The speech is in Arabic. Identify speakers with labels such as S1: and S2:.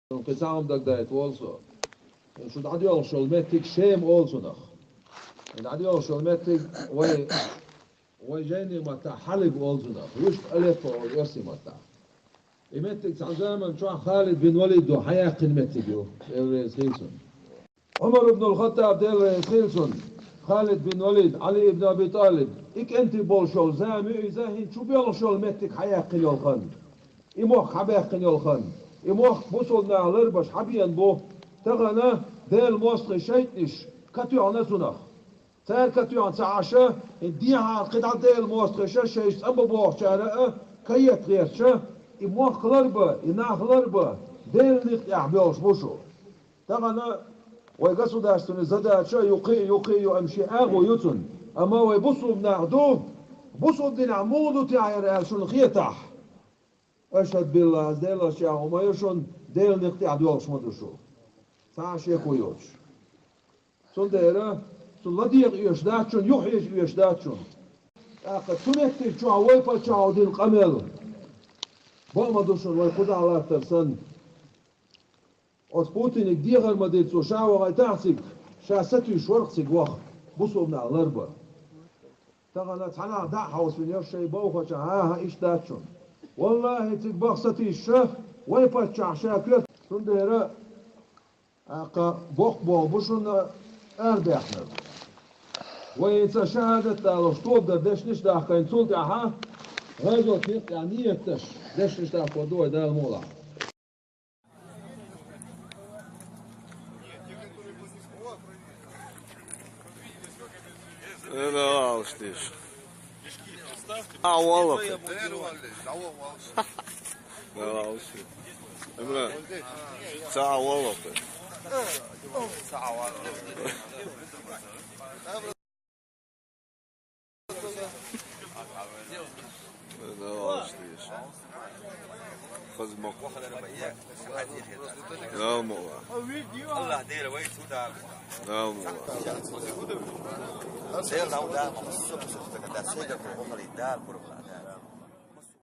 S1: Gezamenlijk dat also. Should adiol sholmetik shame also noch. And adiol sholmetik way jeni mata halib also noch. Just alef or yosi mata. Imetik zanzaman شو خالد بن وليد وحياة قمتك يو خيلسون. عمر بن الخطاب دير خيلسون. خالد بن وليد علي بن ابي طالب. Ik انت بول شول زامي زاهين شو بيول شولمتك حياة قيل خن. إموخ حباء قيل خن. إموخ بوصلنا على الربش حبيان بو تغنى ديل موسخ شيتنش كتو عنا سنخ تار كتو عن سعاشة ديها قطع ديل موسخ شيش أما بوخ شارع كيت غيرشة إموخ خلربة إناخ خلربة ديل نخت أحبيوش بوشو تغنى ويقصوا داشتون زدات شا يقي أمشي آغو يتن أما ويبصوا بناخدو بصوا دين عمودو تعير شون خيتح أشهد بالله ديل أشياء وما يشون ديل نخت أحبيوش مدرشو تعشى كويوش. سنديرة سلديق يشداتشون يحيج يشداتشون. أقد سنتي شو عويفة شو عودين قمل. بوما دوشون ويقود على ترسن. أسبوتين كديغر مديت سو شاو غيتعسك شاستي شورقسك وخ بصوا من الأربع. تغنى تحنا دع حوس من يرشي بوخة شاها إيش داتشون. والله تكبخ ستي الشف ويفة شاكلت سنديرة أقا بوخ بوشون أربعنا وينسى شهادة الأسطوب ده دش نشتاق كين صوت أها غيرو تيق يعني يتش دش نشتاق ودوه ده المولع
S2: لا وشتيش والله لا وشتيش امرأ ساعة والله ساعة والله لا وشتيش خزمك لا موضوع
S3: الله دير وين سودان
S2: لا موضوع
S3: سير لو دا مصر سكتا سير في عمر الدار